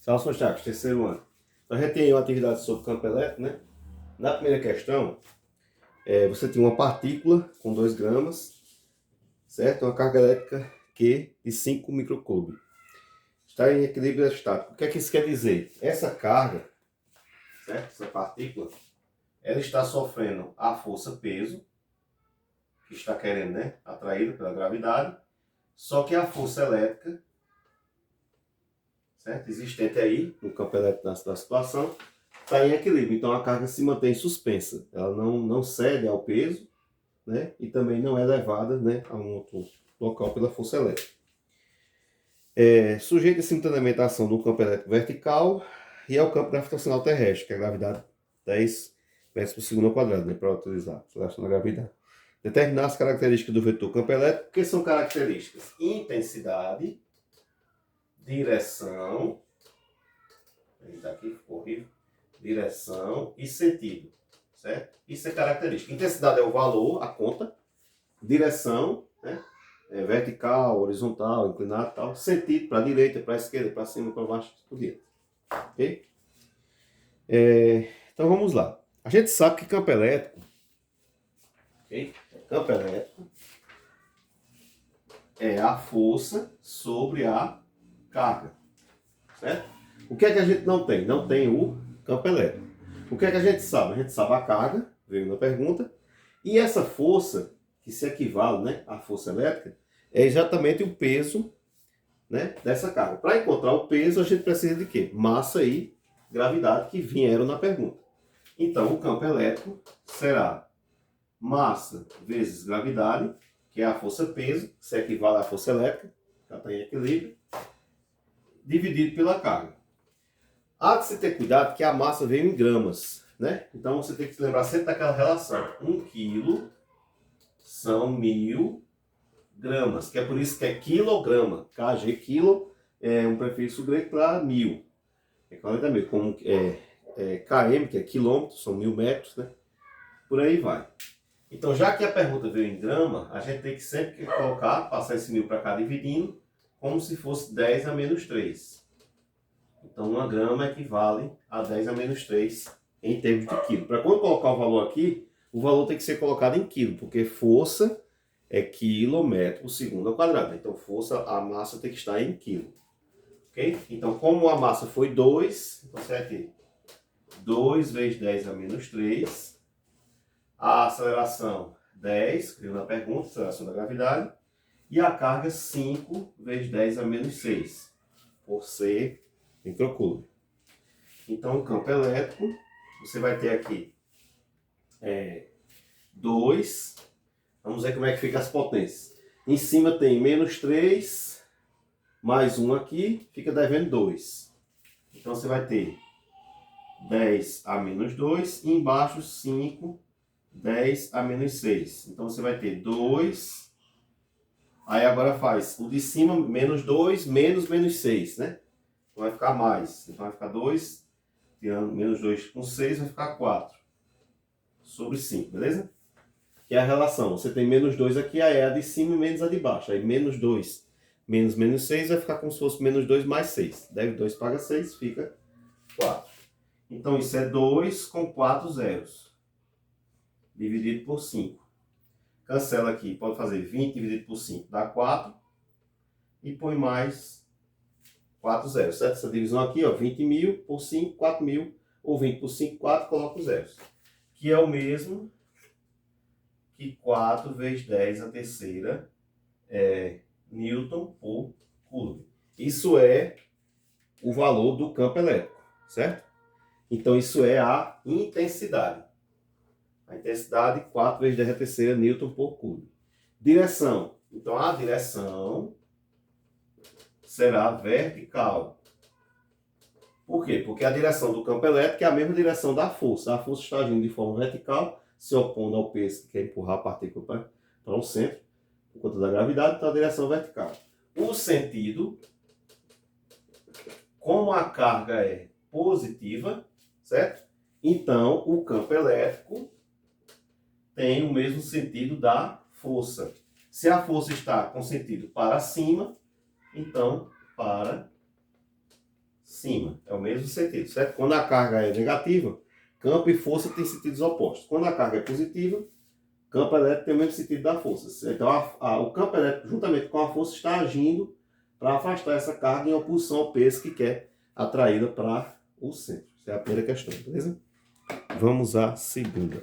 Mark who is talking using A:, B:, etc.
A: Salve, Chaves, terceiro ano. Então, a gente tem uma atividade sobre campo elétrico, né? Na primeira questão, você tem uma partícula com 2 gramas, certo? Uma carga elétrica Q de 5 microcoulomb. Está em equilíbrio estático. O que é que isso quer dizer? Essa carga, certo? Essa partícula, ela está sofrendo a força peso, que está querendo, né? Atraída pela gravidade, só que a força elétrica, certo? Existente aí no campo elétrico da situação, está em equilíbrio. Então a carga se mantém suspensa. Ela não cede ao peso, né? E também não é levada, né, a um outro local pela força elétrica. Sujeita simultaneamente à ação do campo elétrico vertical e ao campo gravitacional terrestre, que é a gravidade 10 metros por segundo ao quadrado, né, para utilizar a aceleração da gravidade. Determinar as características do vetor campo elétrico, que são características: intensidade, direção, aqui ficou horrível, direção e sentido, certo? Isso é característica. Intensidade é o valor, a conta. Direção, né? Vertical, horizontal, inclinado e tal. Sentido para a direita, para a esquerda, para cima, para baixo, por diante. Ok? Então vamos lá. A gente sabe que campo elétrico, ok? Campo elétrico é a força sobre a carga, certo? O que é que a gente não tem? Não tem o campo elétrico. O que é que a gente sabe? A gente sabe a carga, veio na pergunta, e essa força, que se equivale, né, à força elétrica, é exatamente o peso, né, dessa carga. Para encontrar o peso, a gente precisa de quê? Massa e gravidade, que vieram na pergunta. Então, o campo elétrico será massa vezes gravidade, que é a força-peso, que se equivale à força elétrica, que está em equilíbrio, dividido pela carga. Há de se ter cuidado que a massa veio em gramas, né? Então você tem que se lembrar sempre daquela relação. 1 quilo são 1000 gramas, que é por isso que é quilograma. KG, quilo, é um prefixo grego para 1000. É 40 mil. Como KM, que é quilômetro, são 1000 metros, né? Por aí vai. Então, já que a pergunta veio em grama, a gente tem que sempre colocar, passar esse 1000 para cá dividindo, como se fosse 10 a menos 3. Então, 1 grama equivale a 10 a menos 3 em termos de quilo. Para quando colocar o valor aqui, o valor tem que ser colocado em quilo, porque força é quilômetro por segundo ao quadrado. Então, força, a massa tem que estar em quilo. Ok? Então, como a massa foi 2, então você vai ter 2 vezes 10 a menos 3. A aceleração 10, que na pergunta, aceleração da gravidade. E a carga 5 vezes 10 a menos 6, por ser microcoulomb. Então, o campo elétrico, você vai ter aqui 2. Vamos ver como é que fica as potências. Em cima tem menos 3, mais 1 aqui, fica devendo 2. Então, você vai ter 10 a menos 2 e embaixo 5, 10 a menos 6. Então, você vai ter 2. Aí agora faz o de cima menos 2, menos 6, né? Então vai ficar mais. Então vai ficar 2, tirando menos 2 com 6, vai ficar 4 sobre 5, beleza? Que é a relação. Você tem menos 2 aqui, aí é a de cima e menos a de baixo. Aí menos 2 menos 6 vai ficar como se fosse menos 2 mais 6. Deve 2 paga 6, fica 4. Então isso é 2 com 4 zeros. Dividido por 5. Cancela aqui, pode fazer 20 dividido por 5, dá 4. E põe mais 4 zeros, certo? Essa divisão aqui, ó, 20 mil por 5, 4 mil, ou 20 por 5, 4, coloca os zeros. Que é o mesmo que 4 vezes 10 a terceira Newton por Coulomb. Isso é o valor do campo elétrico, certo? Então isso é a intensidade. A intensidade 4 vezes 10 a terceira Newton por Coulomb. Direção. Então a direção será vertical. Por quê? Porque a direção do campo elétrico é a mesma direção da força. A força está agindo de forma vertical, se opondo ao peso que quer empurrar a partícula para o centro, por conta da gravidade, então a direção vertical. O sentido, como a carga é positiva, certo? Então o campo elétrico tem o mesmo sentido da força. Se a força está com sentido para cima, então para cima. É o mesmo sentido, certo? Quando a carga é negativa, campo e força têm sentidos opostos. Quando a carga é positiva, campo elétrico tem o mesmo sentido da força. Então, o campo elétrico, juntamente com a força, está agindo para afastar essa carga em oposição ao peso que quer atraída para o centro. Essa é a primeira questão, beleza? Vamos à segunda.